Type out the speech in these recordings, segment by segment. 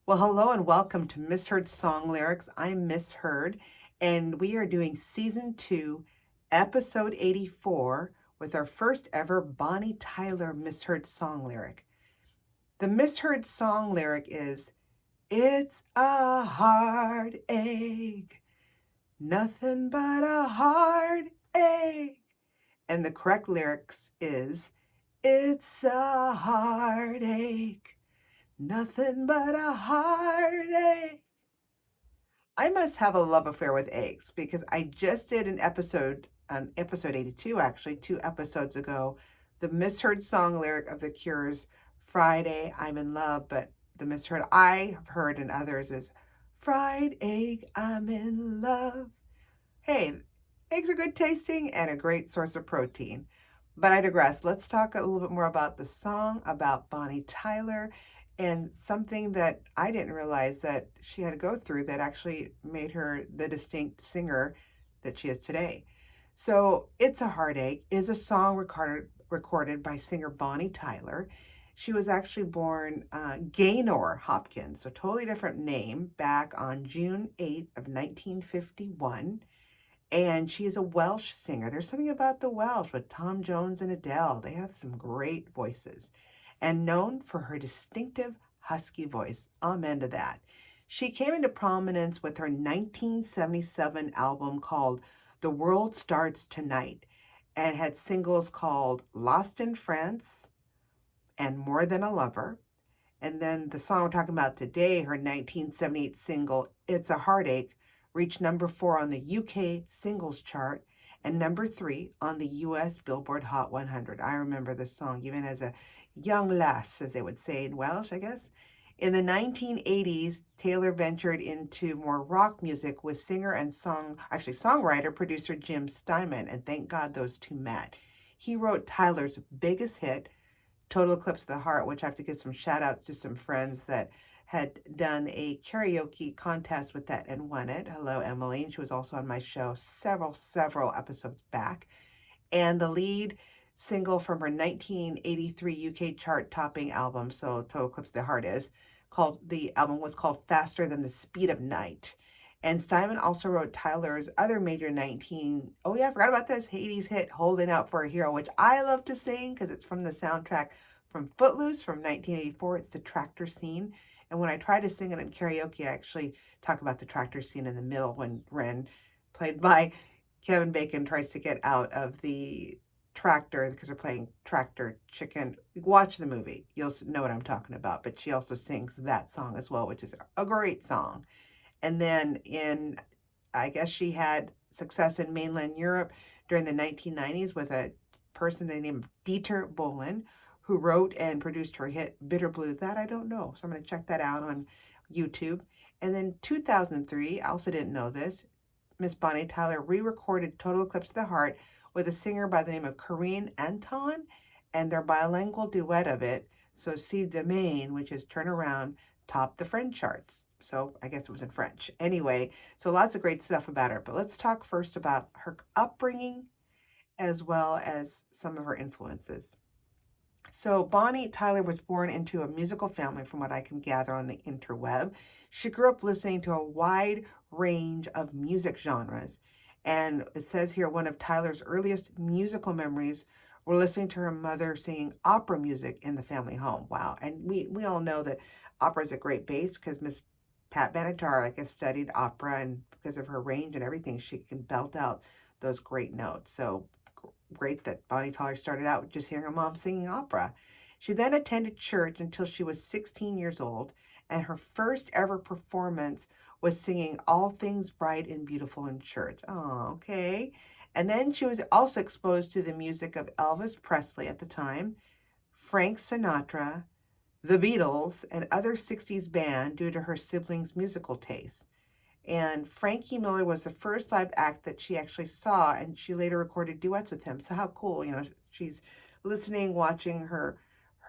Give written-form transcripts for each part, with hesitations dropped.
Well, hello and welcome to Misheard Song Lyrics. I'm Miss Heard, and we are doing Season 2, Episode 84, with our first ever Bonnie Tyler Misheard Song Lyric. The misheard song lyric is, "It's a heartache, nothing but a heartache." And the correct lyrics is, "It's a heartache, nothing but a heartache." I must have a love affair with eggs because I just did an episode, on episode 82, actually, 2 episodes ago, the misheard song lyric of The Cure's Friday, I'm in Love, but the misheard I have heard and others is Fried egg, I'm in love. Hey, eggs are good tasting and a great source of protein. But I digress. Let's talk a little bit more about the song, about Bonnie Tyler, and something that I didn't realize that she had to go through that actually made her the distinct singer that she is today. So, It's a Heartache is a song recorded by singer Bonnie Tyler. She was actually born Gaynor Hopkins, so totally different name, back on June 8th of 1951. And she is a Welsh singer. There's something about the Welsh with Tom Jones and Adele. They have some great voices. And known for her distinctive husky voice. Amen to that. She came into prominence with her 1977 album called The World Starts Tonight and had singles called Lost in France and More Than a Lover. And then the song we're talking about today, her 1978 single, It's a Heartache, reached number 4 on the UK singles chart and number 3 on the US Billboard Hot 100. I remember this song even as a young lass, as they would say in Welsh, I guess. In the 1980s, Taylor ventured into more rock music with singer and songwriter, producer Jim Steinman, and thank God those two met. He wrote Tyler's biggest hit, Total Eclipse of the Heart, which I have to give some shout outs to some friends that had done a karaoke contest with that and won it. Hello, Emily. And she was also on my show several episodes back. And the lead single from her 1983 UK chart topping album, so Total Eclipse of the Heart the album was called Faster Than the Speed of Night. And Steinman also wrote Tyler's other major I forgot about this, 80s hit, Holding Out for a Hero, which I love to sing because it's from the soundtrack from Footloose from 1984. It's the tractor scene. And when I try to sing it in karaoke, I actually talk about the tractor scene in the middle when Ren, played by Kevin Bacon, tries to get out of the tractor because they're playing Tractor Chicken. Watch the movie. You'll know what I'm talking about. But she also sings that song as well, which is a great song. And then I guess she had success in mainland Europe during the 1990s with a person they named Dieter Bohlen, who wrote and produced her hit Bitter Blue. That I don't know. So I'm going to check that out on YouTube. And then 2003, I also didn't know this, Miss Bonnie Tyler re-recorded Total Eclipse of the Heart with a singer by the name of Corinne Anton, and their bilingual duet of it, So Si Demain, which is Turn Around, topped the French charts. So I guess it was in French. Anyway, so lots of great stuff about her. But let's talk first about her upbringing as well as some of her influences. So Bonnie Tyler was born into a musical family, from what I can gather on the interweb. She grew up listening to a wide range of music genres. And it says here one of Tyler's earliest musical memories were listening to her mother singing opera music in the family home. Wow. And we all know that opera is a great base because Miss Pat Benatar, I guess, studied opera, and because of her range and everything, she can belt out those great notes. So great that Bonnie Tyler started out just hearing her mom singing opera. She then attended church until she was 16 years old, and her first ever performance was singing All Things Bright and Beautiful in church. Oh, okay. And then she was also exposed to the music of Elvis Presley at the time, Frank Sinatra, the Beatles, and other 60s band due to her siblings' musical tastes. And Frankie Miller was the first live act that she actually saw, and she later recorded duets with him. So how cool, she's listening, watching her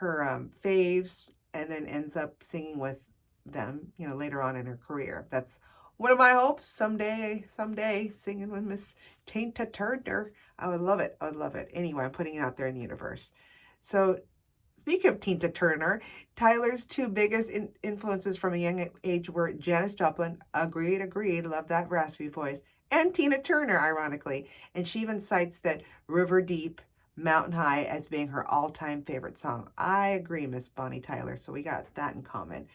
faves, and then ends up singing with them, later on in her career. That's one of my hopes, someday, singing with Miss Tina Turner. I would love it. Anyway, I'm putting it out there in the universe. So Speaking of Tina Turner, Tyler's two biggest influences from a young age were Janis Joplin, agreed, love that raspy voice, and Tina Turner, ironically. And she even cites that River Deep, Mountain High as being her all-time favorite song. I agree, Miss Bonnie Tyler, so we got that in common.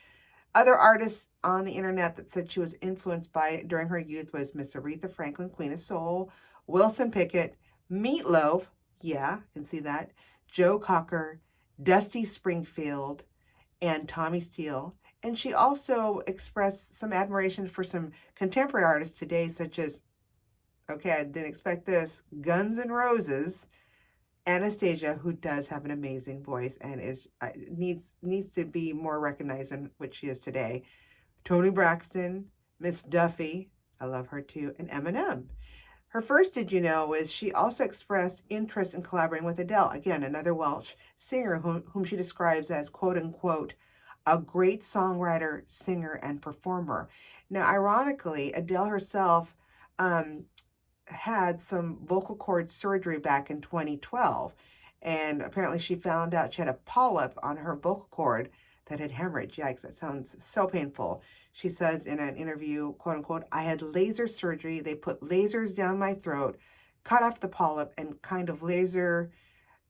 Other artists on the internet that said she was influenced by it during her youth was Miss Aretha Franklin, Queen of Soul, Wilson Pickett, Meatloaf, yeah, can see that, Joe Cocker, Dusty Springfield, and Tommy Steele. And she also expressed some admiration for some contemporary artists today, such as, okay, I didn't expect this, Guns N' Roses, Anastasia, who does have an amazing voice and is needs to be more recognized than what she is today. Toni Braxton, Miss Duffy, I love her too, and Eminem. Her first Did You Know is she also expressed interest in collaborating with Adele, again, another Welsh singer whom she describes as, quote unquote, a great songwriter, singer, and performer. Now, ironically, Adele herself had some vocal cord surgery back in 2012. And apparently she found out she had a polyp on her vocal cord that had hemorrhaged. Yikes, that sounds so painful. She says in an interview, quote unquote, I had laser surgery. They put lasers down my throat, cut off the polyp, and kind of laser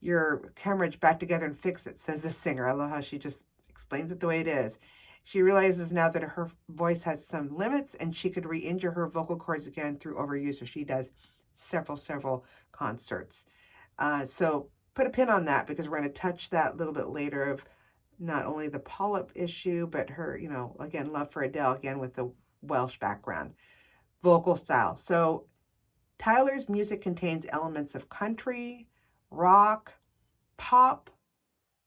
your hemorrhage back together and fix it, says the singer. I love how she just explains it the way it is. She realizes now that her voice has some limits and she could re-injure her vocal cords again through overuse. So she does several concerts. So put a pin on that because we're going to touch that a little bit later of not only the polyp issue, but her, again, love for Adele, again, with the Welsh background. Vocal style. So Tyler's music contains elements of country, rock, pop,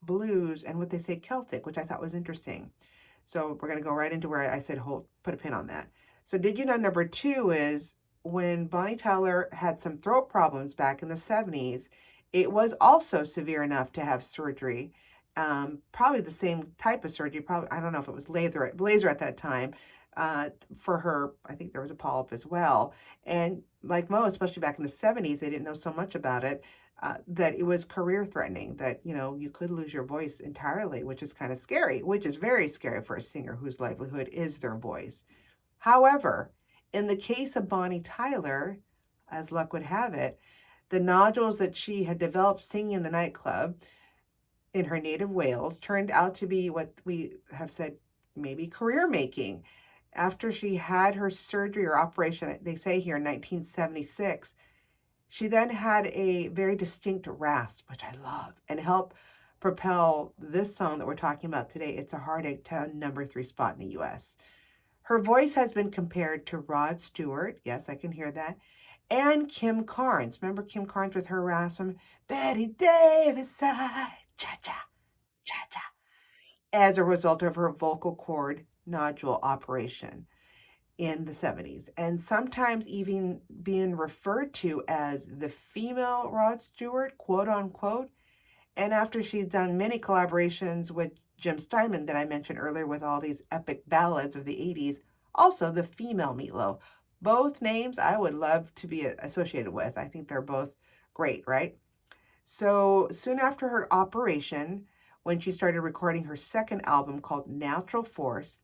blues, and what they say Celtic, which I thought was interesting. So we're going to go right into where I said, put a pin on that. So did you know number 2 is when Bonnie Tyler had some throat problems back in the 70s, it was also severe enough to have surgery. Probably the same type of surgery. Probably, I don't know if it was laser at that time. For her, I think there was a polyp as well. And like most, especially back in the 70s, they didn't know so much about it. That it was career threatening, that, you could lose your voice entirely, which is kind of scary, which is very scary for a singer whose livelihood is their voice. However, in the case of Bonnie Tyler, as luck would have it, the nodules that she had developed singing in the nightclub in her native Wales turned out to be what we have said maybe career making. After she had her surgery or operation, they say here in 1976, she then had a very distinct rasp, which I love, and helped propel this song that we're talking about today, It's a Heartache, to a number 3 spot in the US. Her voice has been compared to Rod Stewart, yes, I can hear that, and Kim Carnes. Remember Kim Carnes with her rasp from Betty Davis side, cha-cha, cha-cha, as a result of her vocal cord nodule operation in the 70s, and sometimes even being referred to as the female Rod Stewart, quote unquote. And after she's done many collaborations with Jim Steinman that I mentioned earlier with all these epic ballads of the 80s, also the female Meatloaf. Both names I would love to be associated with. I think they're both great, right? So soon after her operation, when she started recording her second album called Natural Force,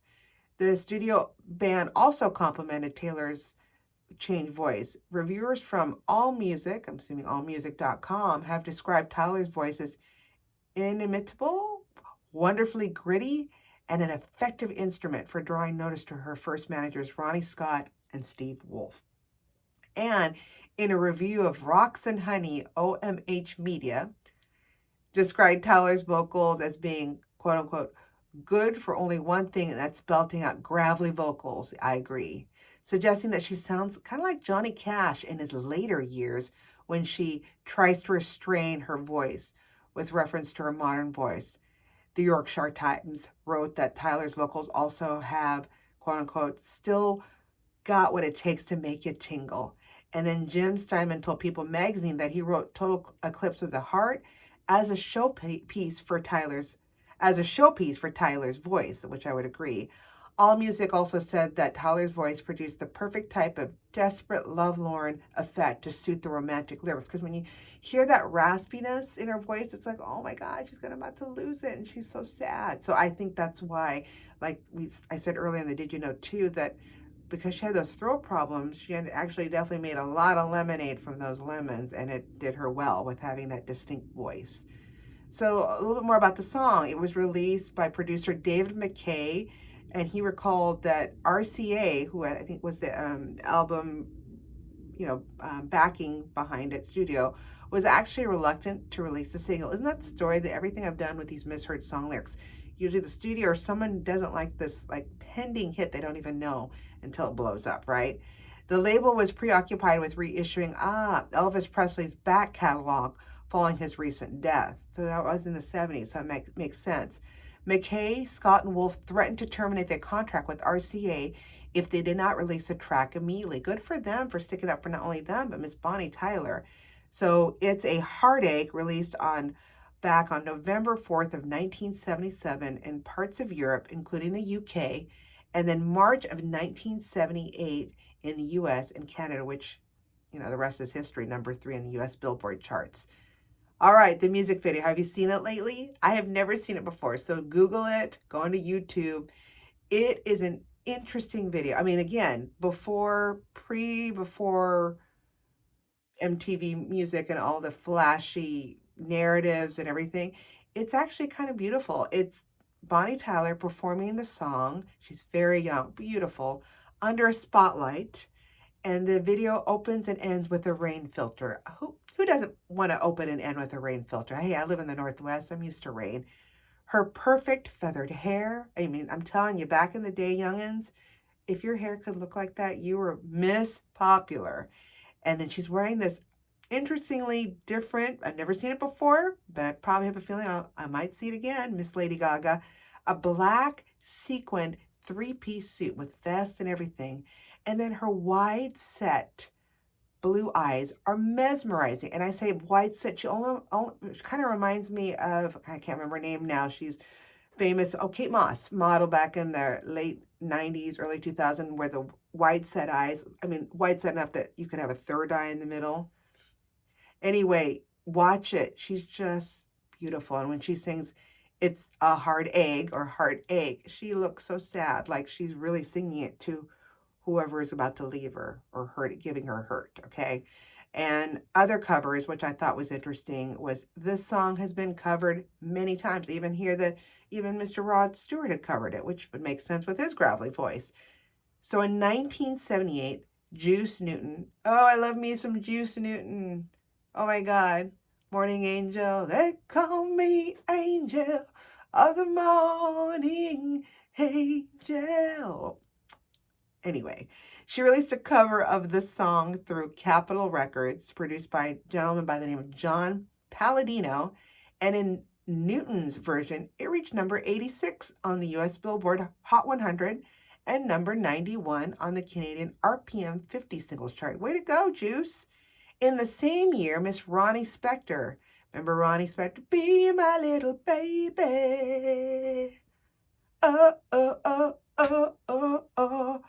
the studio band also complimented Taylor's changed voice. Reviewers from AllMusic, I'm assuming allmusic.com, have described Tyler's voice as inimitable, wonderfully gritty, and an effective instrument for drawing notice to her first managers, Ronnie Scott and Steve Wolf. And in a review of Rocks and Honey, OMH Media described Tyler's vocals as being, quote unquote, good for only one thing, and that's belting out gravelly vocals. I agree. Suggesting that she sounds kind of like Johnny Cash in his later years when she tries to restrain her voice with reference to her modern voice. The Yorkshire Times wrote that Tyler's vocals also have, quote unquote, still got what it takes to make you tingle. And then Jim Steinman told People magazine that he wrote Total Eclipse of the Heart as a showpiece for Tyler's voice, which I would agree. AllMusic also said that Tyler's voice produced the perfect type of desperate, lovelorn effect to suit the romantic lyrics. Because when you hear that raspiness in her voice, it's like, oh my God, she's gonna about to lose it, and she's so sad. So I think that's why, like I said earlier in the Did You Know too, that because she had those throat problems, she had actually definitely made a lot of lemonade from those lemons, and it did her well with having that distinct voice. So a little bit more about the song. It was released by producer David McKay, and he recalled that RCA, who I think was the album, backing behind it, studio, was actually reluctant to release the single. Isn't that the story that everything I've done with these misheard song lyrics? Usually the studio or someone doesn't like this like pending hit they don't even know until it blows up, right? The label was preoccupied with reissuing Elvis Presley's back catalog following his recent death. So that was in the 70s, so it makes sense. McKay, Scott, and Wolf threatened to terminate their contract with RCA if they did not release the track immediately. Good for them for sticking up for not only them, but Miss Bonnie Tyler. So it's A Heartache, released back on November 4th of 1977 in parts of Europe, including the UK, and then March of 1978 in the US and Canada, which, the rest is history, number 3 in the US Billboard charts. All right, the music video. Have you seen it lately? I have never seen it before. So Google it, go onto YouTube. It is an interesting video. I mean, again, before MTV music and all the flashy narratives and everything, it's actually kind of beautiful. It's Bonnie Tyler performing the song. She's very young, beautiful, under a spotlight. And the video opens and ends with a rain filter. Who doesn't want to open and end with a rain filter? Hey, I live in the Northwest. I'm used to rain. Her perfect feathered hair. I mean, I'm telling you, back in the day, youngins, if your hair could look like that, you were Miss Popular. And then she's wearing this interestingly different, I've never seen it before, but I probably have a feeling I might see it again, Miss Lady Gaga, a black sequined 3-piece suit with vest and everything. And then her wide set blue eyes are mesmerizing. And I say wide set, she only kind of reminds me of, I can't remember her name now. She's famous, Kate Moss, model back in the late 90s, early 2000s, where the wide set eyes, wide set enough that you could have a third eye in the middle. Anyway, watch it. She's just beautiful. And when she sings, it's a hard egg or heartache, she looks so sad, like she's really singing it to whoever is about to leave her or giving her hurt, okay? And other covers, which I thought was interesting, was this song has been covered many times. Even Mr. Rod Stewart had covered it, which would make sense with his gravelly voice. So in 1978, Juice Newton, I love me some Juice Newton. Oh my God, Morning Angel, they call me Angel of the Morning Angel. Anyway, she released a cover of this song through Capitol Records, produced by a gentleman by the name of John Palladino. And in Newton's version, it reached number 86 on the US Billboard Hot 100 and number 91 on the Canadian RPM 50 singles chart. Way to go, Juice. In the same year, Miss Ronnie Spector. Remember Ronnie Spector? Be my little baby. Oh, oh, oh, oh, oh, oh.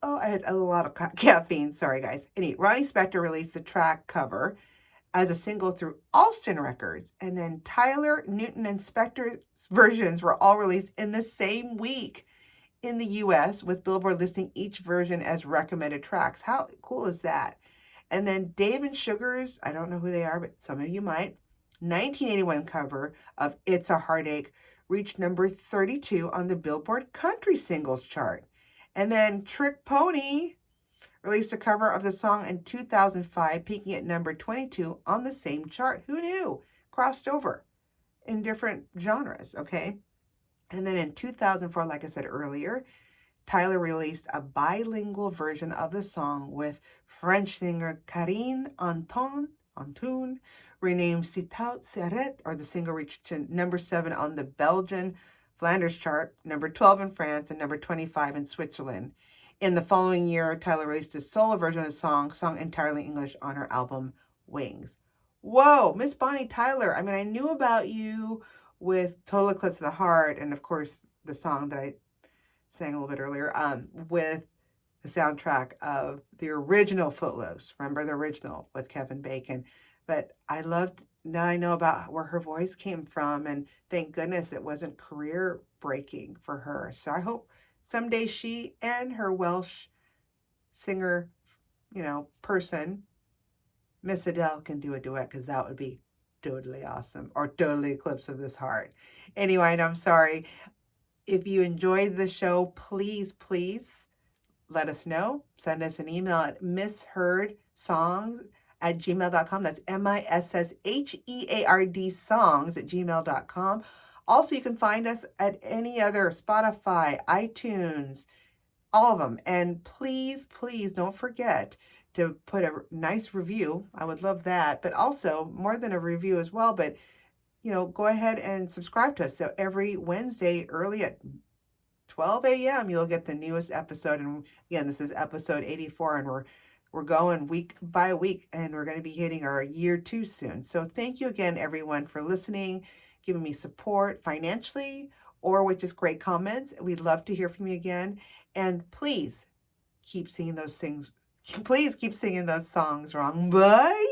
I had a lot of caffeine. Sorry, guys. Anyway, Ronnie Spector released the track cover as a single through Alston Records. And then Tyler, Newton, and Spector's versions were all released in the same week in the US, with Billboard listing each version as recommended tracks. How cool is that? And then Dave and Sugar's, I don't know who they are, but some of you might, 1981 cover of It's a Heartache reached number 32 on the Billboard Country Singles chart. And then Trick Pony released a cover of the song in 2005, peaking at number 22 on the same chart. Who knew? Crossed over in different genres, okay? And then in 2004, like I said earlier, Tyler released a bilingual version of the song with French singer Karine Antoun, renamed Citout Serret, or the single reached to number 7 on the Belgian Flanders chart, number 12 in France, and number 25 in Switzerland. In the following year, Tyler released a solo version of the song, sung entirely in English, on her album Wings. Whoa, Miss Bonnie Tyler. I knew about you with Total Eclipse of the Heart, and of course, the song that I sang a little bit earlier, with the soundtrack of the original Footloose. Remember the original with Kevin Bacon? But I loved, now I know about where her voice came from, and thank goodness it wasn't career breaking for her. So I hope someday she and her Welsh singer, person, Miss Adele, can do a duet, because that would be totally awesome, or totally Eclipse of This Heart. Anyway, and I'm sorry. If you enjoyed the show, please, please let us know. Send us an email at missheardsongs@gmail.com. That's MISSHEARD songs@gmail.com. Also, you can find us at any other Spotify, iTunes, all of them. And please, please don't forget to put a nice review. I would love that. But also, more than a review as well, but go ahead and subscribe to us. So every Wednesday early at 12 a.m. you'll get the newest episode. And again, this is episode 84, and we're going week by week, and we're going to be hitting our year 2 soon. So thank you again, everyone, for listening, giving me support financially or with just great comments. We'd love to hear from you again. And please keep singing those things. Please keep singing those songs wrong. Bye.